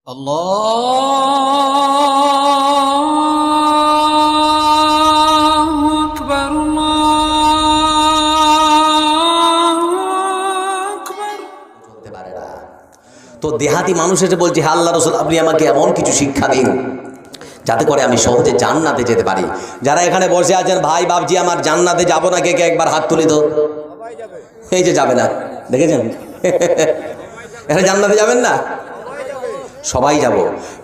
আল্লাহু আকবার, চলতে পারে না। তো দেহাতি মানুষ এসে বলছে, হে আল্লাহ রাসূল, আপনি আমাকে এমন কিছু শিক্ষা দিন যাতে করে আমি সহজে জান্নাতে যেতে পারি। যারা এখানে বসে আছেন ভাই বাবজি, আমার জান্নাতে যাবো না, কে কে একবার হাত তুলে দাও। এই যে যাবে না, দেখেছেন? এখানে জান্নাতে যাবেন না? সবাই যাব,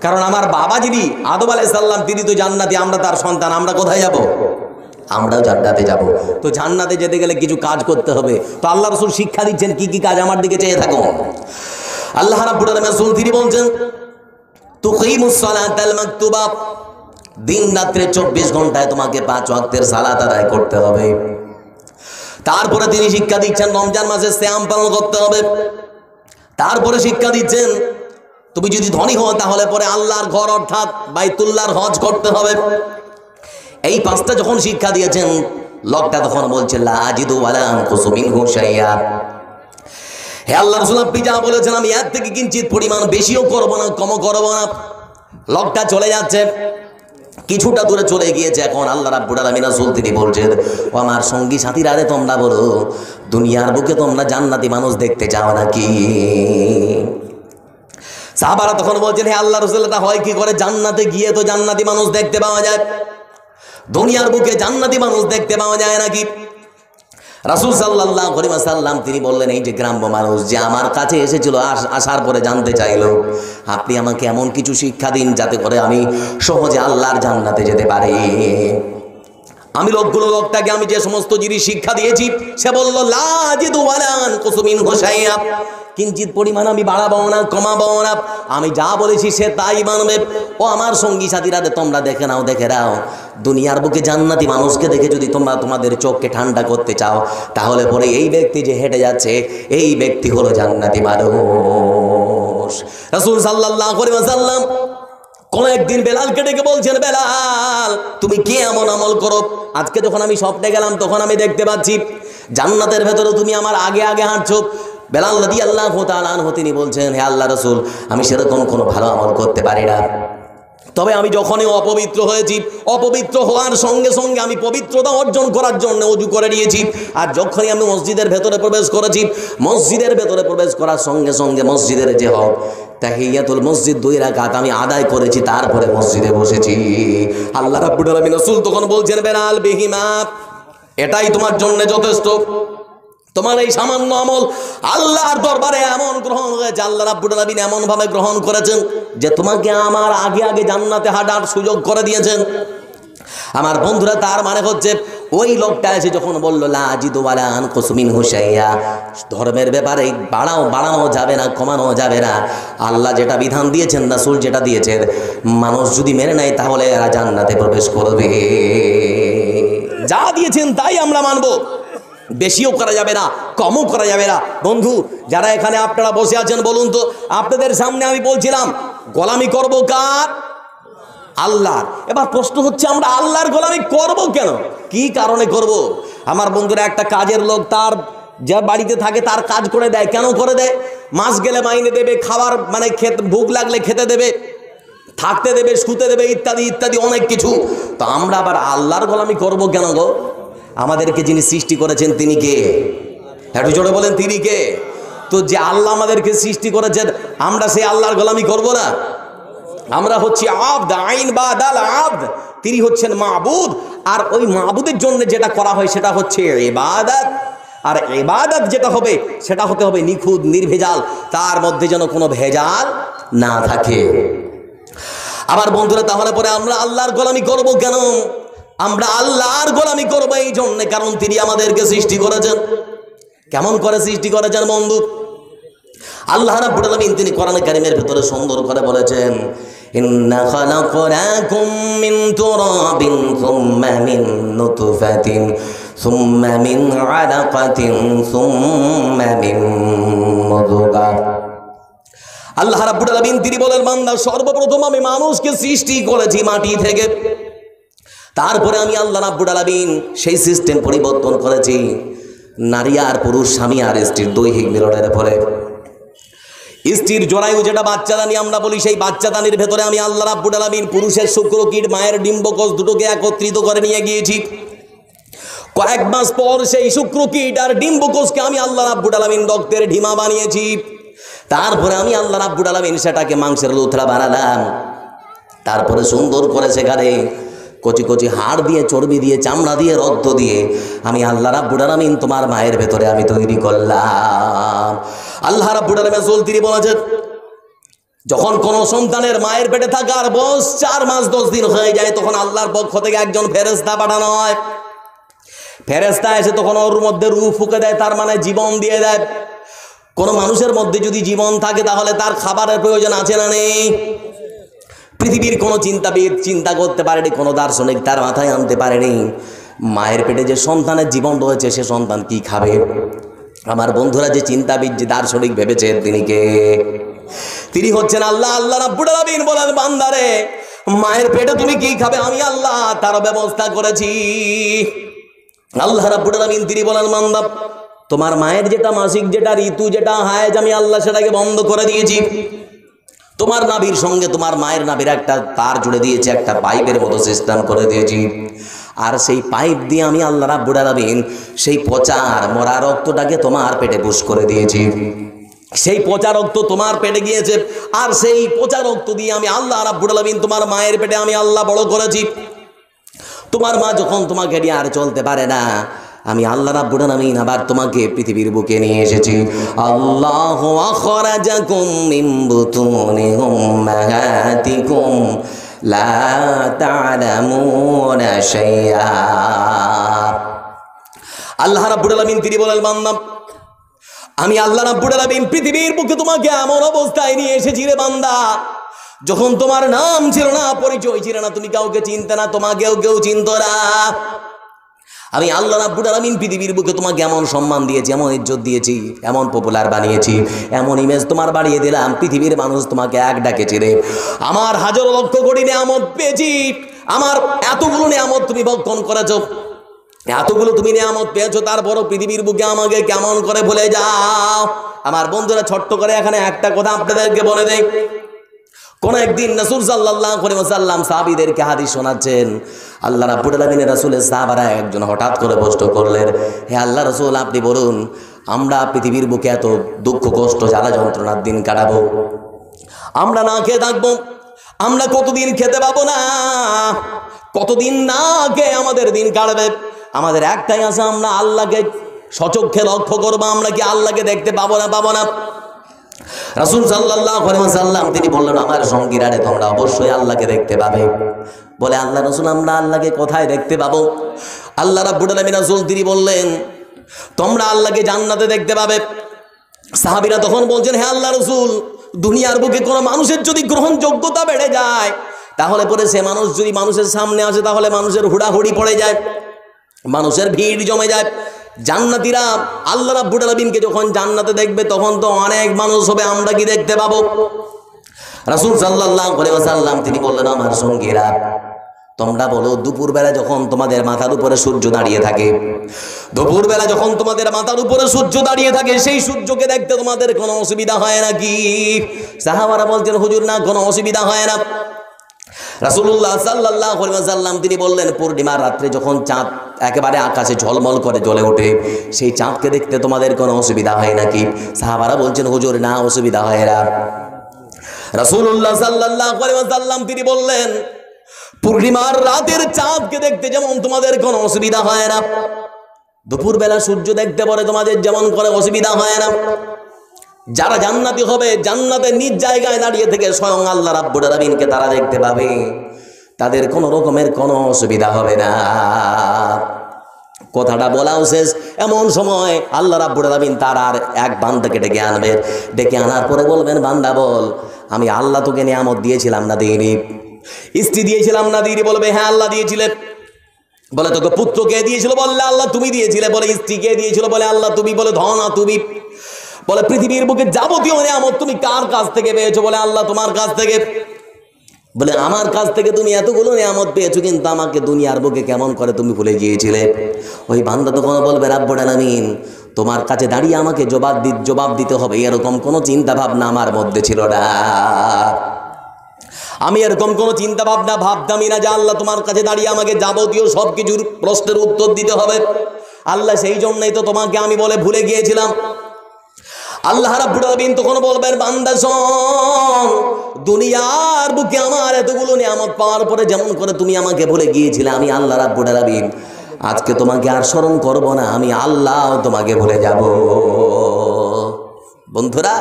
কারণ আমার বাবা যিনি আদম আলাইহিস সালাম, তিনি তো জান্নাতি, আমরা তার সন্তান, আমরা কোথায় যাব? আমরাও জান্নাতে যাব। তো জান্নাতে যেতে গেলে কিছু কাজ করতে হবে। তো আল্লাহ রাসূল শিক্ষা দিচ্ছেন কি কি কাজ, আমার দিকে চেয়ে থাকুন। আল্লাহ রাব্বুল আলামিন তিনি বলছেন, তুকিমুস সালাতাল মাকতুবা, দিন রাত্রে 24 ঘন্টায় তোমাকে 5 ওয়াক্তের সালাত আদায় করতে হবে। তারপরে তিনি শিক্ষা দিচ্ছেন রমজান মাসে সিয়াম পালন করতে হবে। তারপরে শিক্ষা দিচ্ছেন তুমি যদি ধনী হও তাহলে পরে আল্লাহর ঘর অর্থাৎ বাইতুল্লাহর হজ করতে হবে। এই 5টা যখন শিক্ষা দিয়েছেন, লোকটা তখন বলছে লা আজিদু ওয়ালা আনকুসু মিনহু শাইআ। হে আল্লাহর রাসূল, আপনি যা বলেছেন আমি এর থেকে কিঞ্চিত পরিমাণ বেশিও করব না, কমও করব না। লোকটা চলে যাচ্ছে, কিছুটা দূরে চলে গিয়েছে। এখন আল্লাহ রাব্বুল আলামিন রাসূল তিনি বলছেন, ও আমার সঙ্গী সাথীরা রে, তোমরা বলো দুনিয়ার বুকে তোমরা জান্নাতি মানুষ দেখতে চাও নাকি? সাহাবারা তখন বলছেন, হে আল্লাহর রাসূল, এটা হয় কি করে? জান্নাতে গিয়ে তো জান্নাতি মানুষ দেখতে পাওয়া যায়, দুনিয়ার বুকে জান্নাতি মানুষ দেখতে পাওয়া যায় নাকি? রাসূল সাল্লাল্লাহু আলাইহি ওয়াসাল্লাম তিনি বললেন, এই যে গ্রাম্য মানুষ যে আমার কাছে এসেছিল, আসার পরে জানতে চাইলো, আপনি আমাকে এমন কিছু শিক্ষা দিন যাতে করে আমি সহজে আল্লাহর জান্নাতে যেতে পারি। আমি লোকটাকে আমি যে সমস্ত জিনিস শিক্ষা দিয়েছি, সে বলল লা আজিদু ওয়ালা আনকুসু মিনহু শাইআ, কিঞ্চিত পরিমাণ আমি বাড়াবো না, কমাবো না, আমি যা বলেছি সে তাই মানবে। ও আমার সঙ্গী সাথীরা, তোমরা দেখে নাও, দুনিয়ার বুকে জান্নাতি মানুষকে দেখে যদি তোমরা তোমাদের চোখকে ঠান্ডা করতে চাও, তাহলে পরে এই ব্যক্তি যে হেঁটে যাচ্ছে, এই ব্যক্তি হলো জান্নাতি মানুষ। রাসূল সাল্লাল্লাহু আলাইহি ওয়াসাল্লাম কোন একদিন বেলালকে ডেকে বলছেন, বেলাল তুমি কি এমন আমল করো? আজকে যখন আমি স্বপ্নে গেলাম তখন আমি দেখতে পাচ্ছি জান্নাতের ভেতরে তুমি আমার আগে আগে হাঁটছো। বেলাল রাদিয়াল্লাহু তাআলা আনহু তিনি বলছেন, হে আল্লাহর রাসূল, আমি সেরকম কোনো ভালো আমল করতে পারি না, তবে আমি যখনই অপবিত্র হয়েছি, অপবিত্র হওয়ার সঙ্গে সঙ্গে আমি পবিত্রতা অর্জন করার জন্য ওযু করে নিয়েছি। আর যখনই আমি মসজিদের ভেতরে প্রবেশ করেছি, মসজিদের ভেতরে প্রবেশ করার সঙ্গে সঙ্গে মসজিদের যে হক তাহিয়াতুল মসজিদ 2 রাকাত আমি আদায় করেছি, তারপরে মসজিদে বসেছি। আল্লাহ রাব্বুল আলামিন রাসূল তখন বলছেন, বেলাল বিহিমা, এটাই তোমার জন্য যথেষ্ট। তোমার এই সামান্য আমল আল্লাহর দরবারে এমন গ্রহণ হয়েছে, আল্লাহ রাব্বুল আলামিন এমন ভাবে গ্রহণ করেছেন যে তোমাকে আমার আগে আগে জান্নাতে হাঁটার সুযোগ করে দিয়েছেন। আমার বন্ধুরা, তার মানে হচ্ছে ওই লোকটা এসে যখন বলল লা আজিদু ওয়ালা আনকুসু মিনহু শাইআ, ধর্মের ব্যাপারে বাড়ানো যাবে না, কমানো যাবে না। আল্লাহ যেটা বিধান দিয়েছেন, রাসূল যেটা দিয়েছেন, মানুষ যদি মেনে নেয় তাহলে এরা জান্নাতে প্রবেশ করবে। যা দিয়েছেন তাই আমরা মানব, বেশিও করা যাবে না, কমও করা যাবে না। বন্ধু যারা এখানে আপনারা বসে আছেন, বলুন তো, আপনাদের সামনে আমি বলছিলাম গোলামি করব কার? আল্লাহর। এবার প্রশ্ন হচ্ছে, আমরা আল্লাহর গোলামি করব কেন, কি কারণে করব? আমার বন্ধুরা, একটা কাজের লোক তার যে বাড়িতে থাকে তার কাজ করে দেয়, কেন করে দেয়? মাস গেলে মাইনে দেবে, খাবার মানে ভুখ লাগলে খেতে দেবে, থাকতে দেবে, শুতে দেবে, ইত্যাদি ইত্যাদি অনেক কিছু। তো আমরা আবার আল্লাহর গোলামি করব কেন গো? আমাদেরকে যিনি সৃষ্টি করেছেন তিনি কে? একটু জোরে বলেন, তিনি কে? তো যে আল্লাহ আমাদেরকে সৃষ্টি করেছেন, আমরা সেই আল্লাহর গোলামি করব না? আমরা হচ্ছি আবদ, আইন বা দাল আবদ, তিনি হচ্ছেন মাবুদ। আর ওই মাবুদের জন্য যেটা করা হয় সেটা হচ্ছে ইবাদত। আর ইবাদত যেটা হবে সেটা হতে হবে নিখুঁত, নির্ভেজাল, তার মধ্যে যেন কোনো ভেজাল না থাকে। আবার বন্ধুরা, তাহলে পরে আমরা আল্লাহর গোলামি করব কেন? আমরা আল্লাহর গোলামি করব এই জন্য কারণ তিনি আমাদেরকে সৃষ্টি করেছেন। কেমন করে সৃষ্টি করেছেন বন্ধু? আল্লাহ রাব্বুল আলামিন তিনি কোরআন কারীমের ভিতরে সুন্দর করে বলেছেন, ইন্না খালাকনাকুম মিন তুরাবিন সুম্মা মিন নুতফাতিন সুম্মা মিন আলাকাতিন সুম্মা মিন মুদগা। আল্লাহ রাব্বুল আলামিন তিনি বলেন, বান্দা সর্বপ্রথম আমি মানুষকে সৃষ্টি করেছি মাটি থেকে, তারপরে আমি আল্লাহ রাব্বুল আলামিন সেই সিস্টেম পরিবর্তন করেছি। নারী আর পুরুষ, স্বামী আর স্ত্রীর দৈহিক মিলনের ফলে স্ত্রীর জরায়ু যেটা বাচ্চাদানি আমরা বলি, সেই বাচ্চাদানির ভেতরে আমি আল্লাহ রাব্বুল আলামিন পুরুষের শুক্রকীট, মায়ের ডিম্বকোষ দুটোকে একত্রিত করে নিয়ে গিয়েছি। কয়েক মাস পর সেই শুক্রকীট আর ডিম্বকোষকে আমি আল্লাহ রাব্বুল আলামিন রক্তের ঢিমা বানিয়েছি। তারপরে আমি আল্লাহ রাব্বুল আলামিন সেটাকে মাংসের লুথরা বানালাম। তারপরে সুন্দর করে সেখানে কচি কচি হাড় দিয়ে, চর্বি দিয়ে, চামড়া দিয়ে, রক্ত দিয়ে আমি আল্লাহ রাব্বুল আলামিন তোমার মায়ের ভেতরে আমি তৈরি করলাম। আল্লাহ রাব্বুল আলামিন তিনি বলেছেন, যখন কোন সন্তানের মায়ের পেটে থাকার বয়স 4 মাস 10 দিন হয়ে যায়, তখন আল্লাহর পক্ষ থেকে একজন ফেরেশতা পাঠানো হয়। ফেরেশতা এসে তখন ওর মধ্যে রূহ ফুঁকে দেয়, তার মানে জীবন দিয়ে দেয়। কোন মানুষের মধ্যে যদি জীবন থাকে তাহলে তার খাবারের প্রয়োজন আছে না নেই? পৃথিবীর কোনো চিন্তাবিদ চিন্তা করতে পারেনি, কোনো দার্শনিক তার মাথায় আনতে পারেনি মায়ের পেটে যে সন্তানের জীবন রয়েছে সে সন্তান কি খাবে। আমার বন্ধুরা, যে চিন্তাবিদ, যে দার্শনিক ভেবেছে তিনি কে? তিনি হচ্ছেন আল্লাহ। আল্লাহ রাব্বুল আলামিন বলেন, বান্দারে মায়ের পেটে তুমি কি খাবে আমি আল্লাহ তার ব্যবস্থা করেছি। আল্লাহ রাব্বুল আলামিন তিনি বলেন, বান্দা তোমার মায়ের যেটা মাসিক, যেটা ঋতু, যেটা হায়েজ, আমি আল্লাহ সেটাকে বন্ধ করে দিয়েছি। তোমার নাভির সঙ্গে তোমার মায়ের নাভির একটা তার জুড়ে দিয়েছি, একটা পাইপের মতো সিস্টেম করে দিয়েছি। আর সেই পাইপ দিয়ে আমি আল্লাহ রাব্বুল আলামিন সেই পচা মরা রক্তটাকে তোমার পেটে পুশ করে দিয়েছি। সেই পচা রক্ত তোমার পেটে গিয়েছে, আর সেই পচা রক্ত দিয়ে আমি আল্লাহ রাব্বুল আলামিন তোমার মায়ের পেটে আমি আল্লাহ বড় করেছি। তোমার মা যখন তোমাকে নিয়ে আর চলতে পারে না, আমি আল্লাহ রাব্বুল আলামিন আবার তোমাকে পৃথিবীর বুকে নিয়ে এসেছি। আল্লাহু আখরাজাকুম মিন বুতুনি উম্মাহাতিকুম লা তা'লামুনা শাইআ। আল্লাহ রাব্বুল আলামিন তিনি বলেন, বান্দা আমি আল্লাহ রাব্বুল আলামিন পৃথিবীর বুকে তোমাকে এমন অবস্থায় নিয়ে এসেছি রে বান্দা, যখন তোমার নাম ছিল না, পরিচয় ছিল না, তুমি কাউকে চিনতে না, তোমাকেও কেউ চিনত না। আমি আল্লাহ রাব্বুল আলামিন পৃথিবীর বুকে তোমাকে এমন সম্মান দিয়েছি, এমন ইজ্জত দিয়েছি, এমন পপুলার বানিয়েছি, এমন ইমেজ তোমার বাড়িয়ে দিলাম, পৃথিবীর মানুষ তোমাকে এক ডাকে চিনে। আমার হাজার লক্ষ কোটি নিয়ামত পেয়েছি, আমার এতগুলো নিয়ামত তুমি ভক্ষণ করেছো, এতগুলো তুমি নিয়ামত পেয়েছো, তারপরও পৃথিবীর বুকে আমাকে কেমন করে ভুলে যাও। আমার বন্ধুরা, ছোট্ট করে এখানে একটা কথা আপনাদেরকে বলে দেই। কোন একদিন রাসূল সাল্লাল্লাহু আলাইহি ওয়াসাল্লাম সাহাবীদেরকে হাদিস শোনাচ্ছেন। আল্লাহ রাব্বুল আলামিনের রাসূলের সাহাবারা একজন হঠাৎ করে প্রশ্ন করলেন, হে আল্লাহ রাসূল, আপনি বলুন আমরা পৃথিবীর বুকে এত দুঃখ কষ্ট জ্বালা যন্ত্রণার দিন কাটাবো, আমরা না খেয়ে থাকবো, আমরা কতদিন খেতে পাবো না, কতদিন না খেয়ে আমাদের দিন কাটবে। আমাদের একটাই আশা, আমরা আল্লাহকে সচক্ষে লক্ষ্য করবো, আমরা কি আল্লাহকে দেখতে পাবো না পাবো না। রাসূল সাল্লাল্লাহু আলাইহি ওয়াসাল্লাম তিনি বললেন, আমার সঙ্গীরা রে, তোমরা অবশ্যই আল্লাহকে দেখতে পাবে। বলে, আল্লাহ রাসূল আমরা আল্লাহকে কোথায় দেখতে পাবো? আল্লাহ রাব্বুল আলামিন রাসূল তিনি বললেন, তোমরা আল্লাহকে জান্নাতে দেখতে পাবে। সাহাবীরা তখন বলছেন, হে আল্লাহ রাসূল, দুনিয়ার বুকে কোনো মানুষের যদি গ্রহণযোগ্যতা বেড়ে যায়, তাহলে পরে সে মানুষ যদি মানুষের সামনে আসে তাহলে মানুষের হুড়াহুড়ি পড়ে যায়, মানুষের ভিড় জমে যায়। জান্নাতীরা আল্লাহ রাব্বুল আলামিনকে যখন জান্নাতে দেখবে তখন তো অনেক মানুষ হবে, আমরা কি দেখতে পাবো? রাসূল সাল্লাল্লাহু আলাইহি ওয়াসাল্লাম তিনি বললেন, আমার সঙ্গীরা তোমরা বলো, দুপুরবেলা যখন তোমাদের মাথার উপরে সূর্য দাঁড়িয়ে থাকে, দুপুরবেলা যখন তোমাদের মাথার উপরে সূর্য দাঁড়িয়ে থাকে, সেই সূর্যকে দেখতে তোমাদের কোনো অসুবিধা হয় নাকি? সাহাবারা বলছেন, হুজুর না, কোনো অসুবিধা হয় না। রাসূলুল্লাহ সাল্লাল্লাহু আলাইহি ওয়াসাল্লাম তিনি বললেন, পূর্ণিমার রাত্রে যখন চাঁদ একেবারে আকাশে ঝলমল করে জ্বলে ওঠে, সেই চাঁদকে দেখতে তোমাদের কোনো অসুবিধা হয় নাকি? সাহাবারা বলছেন, হুজুর না, অসুবিধা হয় না। রাসূলুল্লাহ সাল্লাল্লাহু আলাইহি ওয়াসাল্লাম তিনি বললেন, পূর্ণিমার রাতের চাঁদকে দেখতে যেমন তোমাদের কোনো অসুবিধা হয় না, দুপুরবেলা সূর্য দেখতে পরে তোমাদের যেমন করে অসুবিধা হয় না। যারা জান্নাতি হবে, জান্নাতের নিজ জায়গায় দাঁড়িয়ে থেকে স্বয়ং আল্লাহ রাব্বুল আলামিনকে তারা দেখতে পাবে, তাদের কোনো রকমের কোনো অসুবিধা হবে না। কথাটা বলাও শেষ, এমন সময় আল্লাহ রাব্বুল আলামিন তার আর এক বান্দাকে ডেকে আনবে। ডেকে আনার পরে বলবেন, বান্দা বল, আমি আল্লাহ তোকে নিয়ামত দিয়েছিলাম না দিইনি? স্ত্রী দিয়েছিলাম না দিইনি? বলবে, হ্যাঁ আল্লাহ দিয়েছিলেন। বলে, তোকে পুত্র কে দিয়েছিল? বললে, আল্লাহ তুমি দিয়েছিলে। বলে, স্ত্রী কে দিয়েছিল? বলে, আল্লাহ তুমি। বলে, ধন তুমি। বলে, পৃথিবীর বুকে যাবতীয় নিয়ামত তুমি কার কাছ থেকে পেয়েছো? বলে, আল্লাহ তোমার কাছ থেকে। বলে, আমার কাছ থেকে তুমি এতগুলো নিয়ামত পেয়েছো, কিন্তু আমাকে দুনিয়ার বুকে কেমন করে তুমি ভুলে গিয়েছিলে? ওই বান্দা তখন বলবে, রাব্বুল আলামিন তোমার কাছে দাঁড়িয়ে আমাকে জবাব দিতে হবে, এরকম কোনো চিন্তা ভাবনা আমার মধ্যে ছিল না। আমি এরকম কোনো চিন্তা ভাবনা ভাবতামই না যে আল্লাহ তোমার কাছে দাঁড়িয়ে আমাকে যাবতীয় সব কিছুর প্রশ্নের উত্তর দিতে হবে। আল্লাহ সেই জন্যই তো তোমাকে আমি বলে ভুলে গিয়েছিলাম। আল্লাহ রাব্বুল আলামিন তখন বলবেন, বান্দা শোন, দুনিয়ার বুকে আমার এতগুলো নিয়ামত পাওয়ার পরে যেমন করে তুমি আমাকে ভুলে গিয়েছিলে, আমি আল্লাহ রাব্বুল আলামিন আজকে তোমাকে আর স্মরণ করব না, আমি আল্লাহ তোমাকে ভুলে যাব। বন্ধুরা,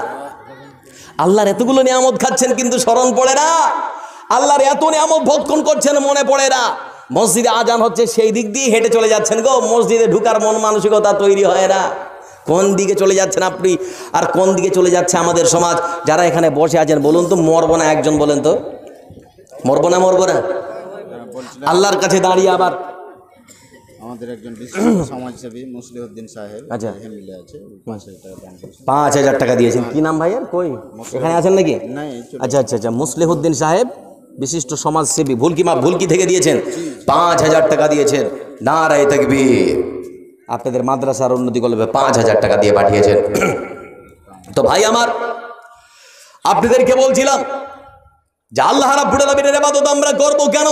আল্লাহর এতগুলো নিয়ামত খাচ্ছেন কিন্তু স্মরণ পড়ে না। আল্লাহর এত নিয়ামত ভক্ষণ করছেন, মনে পড়ে না। মসজিদে আজান হচ্ছে, সেই দিক দিয়ে হেঁটে চলে যাচ্ছেন গো, মসজিদে ঢুকার মন মানসিকতা তৈরি হয় না। কোন দিকে চলে যাচ্ছেন আপনি, আর কোন দিকে চলে যাচ্ছে আমাদের সমাজ? যারা এখানে বসে আছেন বলুন তো, মরবো না? একজন বলেন তো, মরবো না? মরবো না? আল্লাহর কাছে দাঁড়িয়ে আবার আমাদের একজন বিশিষ্ট সমাজসেবী মুসলিহুদ্দিন সাহেব, আচ্ছা, মিলে আছে, 5,000 টাকা দান করেছেন। 5,000 টাকা দিয়েছেন। কি নাম ভাইয়ের? কই এখানে আছেন নাকি? আচ্ছা আচ্ছা আচ্ছা, মুসলিহুদ্দিন সাহেব বিশিষ্ট সমাজসেবী, ভুলকি থেকে দিয়েছেন, 5,000 টাকা দিয়েছেন। নারায়ে তাকবীর। আপনাদের মাদ্রাসার উন্নতি করবে 5,000 টাকা দিয়ে পাঠিয়েছেন। তো ভাই আমার, আপনাদেরকে বলছিলাম যে আল্লাহ রাব্বুল আলামিনের ইবাদত আমরা করব কেন?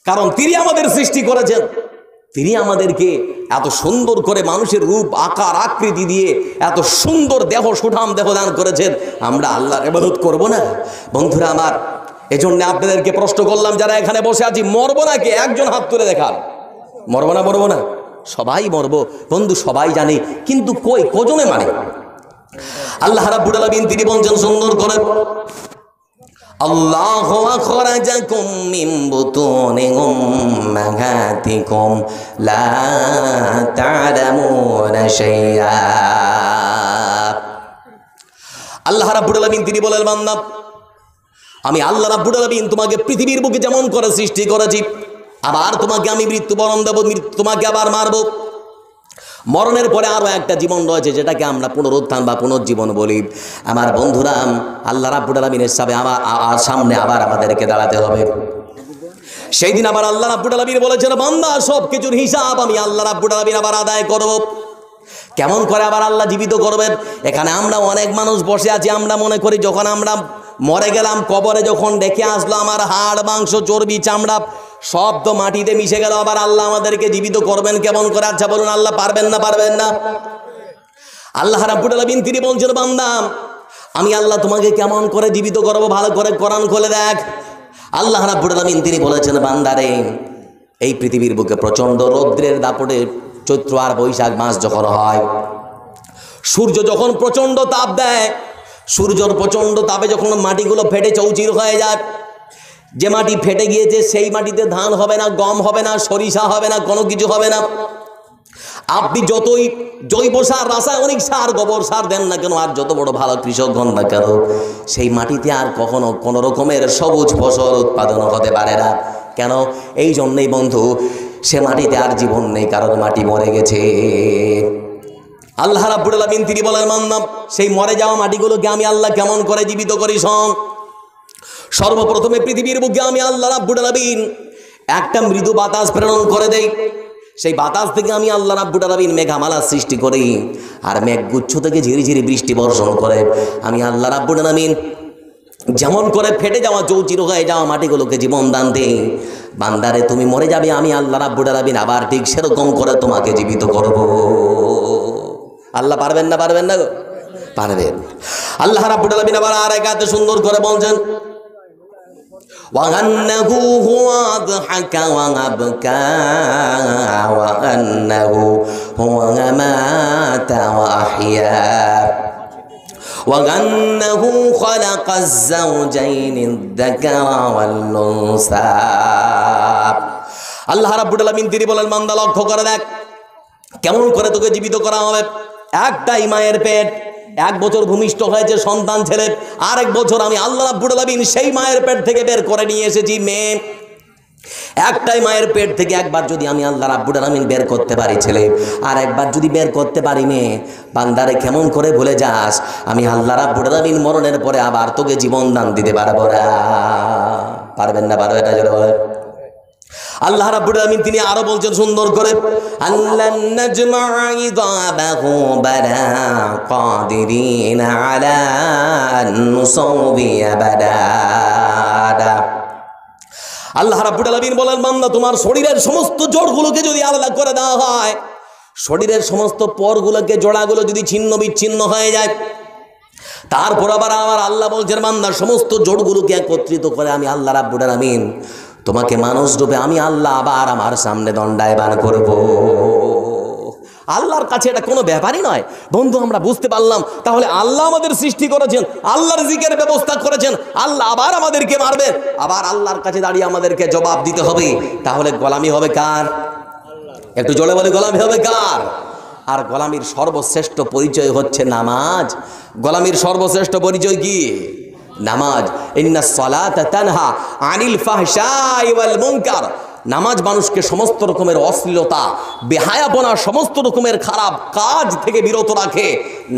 কারণ তিনি আমাদের সৃষ্টি করেছেন, তিনি আমাদেরকে এত সুন্দর করে মানুষের রূপ আকার আকৃতি দিয়ে এত সুন্দর দেহ, সুঠাম দেহ দান করেছেন। আমরা আল্লাহর ইবাদত করব না? বন্ধুরা আমার, এজন্য আপনাদেরকে প্রশ্ন করলাম, যারা এখানে বসে আছি, মরবো না? কে একজন হাত তুলে দেখান। মরবো না? মরবো না? সবাই মরবো বন্ধু, সবাই জানে, কিন্তু কজনে মানে? আল্লাহ রাব্বুল আলামিন তিনি বলছেন সুন্দর করে, আল্লাহু আখরাজাকুম মিন বুতুনি উম্মাহাতিকুম লা তা'লামুনা শাইআ। আল্লাহ রাব্বুল আলামিন তিনি বলেন, বান্দা, আমি আল্লাহ রাব্বুল আলামিন তোমাকে পৃথিবীর বুকে যেমন করে সৃষ্টি করেছি, আবার তোমাকে আমি মৃত্যুবরণ দেব, তোমাকে আবার মারব। মরণের পরে আরো একটা জীবন রয়েছে, যেটাকে আমরা পুনরুত্থান বা পুনর্জীবন বলি। আমার বন্ধুরা, আল্লাহ রাব্বুল আলামিনের সামনে আবার আমাদেরকে দাঁড়াতে হবে। সেই দিন আবার আল্লাহ রাব্বুল আলামিন বলেছেন, বান্দা, সব কিছুর হিসাব আমি আল্লাহ রাব্বুল আলামিন আবার আদায় করব। কেমন করে আবার আল্লাহ জীবিত করবেন? এখানে আমরা অনেক মানুষ বসে আছি, আমরা মনে করি যখন আমরা মরে গেলাম, কবরে যখন ডেকে আসলো, আমার হাড় মাংস চর্বি চামড়া সব তো মাটিতে মিশে গেল, আবার আল্লাহ আমাদেরকে জীবিত করবেন কেমন করে? আচ্ছা বলুন, আল্লাহ পারবেন না? পারবেন না? আল্লাহ রাব্বুল আলামিন তিনি বলছেন, বান্দা, আমি আল্লাহ তোমাকে কেমন করে জীবিত করব? ভালো করে কোরআন খুলে দেখ। আল্লাহ রাব্বুল আলামিন তিনি বলেছেন, বান্দারে, এই পৃথিবীর বুকে প্রচন্ড রৌদ্রের দাপটে চৈত্র আর বৈশাখ মাস যখন হয়, সূর্য যখন প্রচন্ড তাপ দেয়, সূর্যর প্রচন্ড তাপে যখন মাটিগুলো ফেটে চৌচির হয়ে যায়, যে মাটি ফেটে গিয়েছে সেই মাটিতে ধান হবে না, গম হবে না, সরিষা হবে না, কোনো কিছু হবে না। আপনি যতই জৈব সার, রাসায়নিক সার, গোবর সার দেন না কেন, আর যত বড় ভালো কৃষক হন না কেন, সেই মাটিতে আর কখনো কোনো রকমের সবুজ ফসল উৎপাদন হতে পারে না। কেন? এই জন্যই বন্ধু, সে মাটিতে আর জীবন নেই, কারণ মাটি মরে গেছে। আল্লাহ রাব্বুল আলামিন তিনি বলেন, বান্দা, সেই মরে যাওয়া মাটিগুলোকে আমি আল্লাহ কেমন করে জীবিত করি শোন। সর্বপ্রথমে পৃথিবীর বুকে আমি আল্লাহ রাব্বুল আলামিন একটা মৃদু বাতাস প্রেরণ করে দেই। সেই বাতাস থেকে আমি আল্লাহ রাব্বুল আলামিন মেঘামালা সৃষ্টি করি, আর মেঘগুচ্ছ থেকে ঝিরিঝিরি বৃষ্টি বর্ষণ করে আমি আল্লাহ রাব্বুল আলামিন যেমন করে ফেটে যাওয়া চৌচির হয়ে যাওয়া মাটিগুলোকে জীবন দান দেই। বান্দারে, তুমি মরে যাবে, আমি আল্লাহ রাব্বুল আলামিন আবার ঠিক সেরকম করে তোমাকে জীবিত করব। আল্লাহ পারবেন না? পারবেন না? পারবেন। আল্লাহ রাব্বুল আলামিন আবার আর এক আয়াতে সুন্দর করে বলছেন, وأنه هو أضحك وأبكى وأنه هو أمات وأحيا وأنه خلق الزوجين الذكر والأنثى। আল্লাহ রাব্বুল আলামিন তিনি বলেন, বান্দা, লক্ষ্য করে দেখ কেমন করে তোকে জীবিত করা হবে। একটাই মায়ের পেট, 1 বছর ভূমিষ্ঠ হয়েছে সন্তান ছেলে, আরেক বছর আমি আল্লাহ রাব্বুল আলামিন সেই মায়ের পেট থেকে বের করে নিয়ে এসেছি মেয়ে। একটাই মায়ের পেট থেকে একবার যদি আমি আল্লাহ রাব্বুল আলামিন বের করতে পারি ছেলে, আর একবার যদি বের করতে পারি মেয়ে, বান্দারে কেমন করে ভুলে যাস আমি আল্লাহ রাব্বুল আলামিন মরণের পরে আবার তোকে জীবন দান দিতে পারবো না? পারবেন না? পারবে না? জোরে বলে। আল্লাহ রাব্বুল আলামিন তিনি আরো বলছেন সুন্দর করে, আল্লান নাজমা'a ইদাবাহু বালা কাদিরিনা আলা আন নুসাউবিয়া বাদাদা। আল্লাহ রাব্বুল আলামিন বলেন, বান্দা তোমার শরীরের সমস্ত জোড়গুলোকে যদি আলাদা করে দেওয়া হয়, শরীরের সমস্ত পরগুলোকে জোড়াগুলো যদি ছিন্ন বিচ্ছিন্ন হয়ে যায়, তারপর আবার আমার আল্লাহ বলছেন, বান্দা সমস্ত জোড়গুলোকে একত্রিত করে আমি আল্লাহ রাব্বুল আলামিন তোমাকে মানুষ রূপে আমি আল্লাহ আবার আমার সামনে দণ্ডায়মান করব। আল্লাহর কাছে এটা কোনো ব্যাপারই নয়। বন্ধু, আমরা বুঝতে পারলাম তাহলে আল্লাহ আমাদের সৃষ্টি করেছেন, আল্লাহর জিকের ব্যবস্থা করেছেন, আল্লাহ আবার আমাদেরকে মারবেন, আবার আল্লাহর কাছে দাঁড়িয়ে আমাদেরকে জবাব দিতে হবে। তাহলে গোলামি হবে কার? একটু জোরে বলে, গোলামি হবে কার? আর গোলামির সর্বশ্রেষ্ঠ পরিচয় হচ্ছে নামাজ। গোলামির সর্বশ্রেষ্ঠ পরিচয় কি? নামাজ। ইন্নাস সালাতা তানহা আনিল ফাহশাই ওয়াল মুনকার। নামাজ মানুষকে সমস্ত রকমের অশ্লীলতা, বেহায়াপনা, সমস্ত রকমের খারাপ কাজ থেকে বিরত রাখে।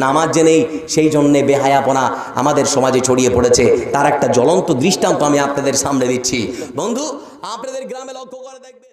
নামাজ যে নেই, সেই জন্যে বেহায়াপনা আমাদের সমাজে ছড়িয়ে পড়েছে। তার একটা জ্বলন্ত দৃষ্টান্ত আমি আপনাদের সামনে দিচ্ছি। বন্ধু, আপনাদের গ্রামে লক্ষ্য করে দেখবেন।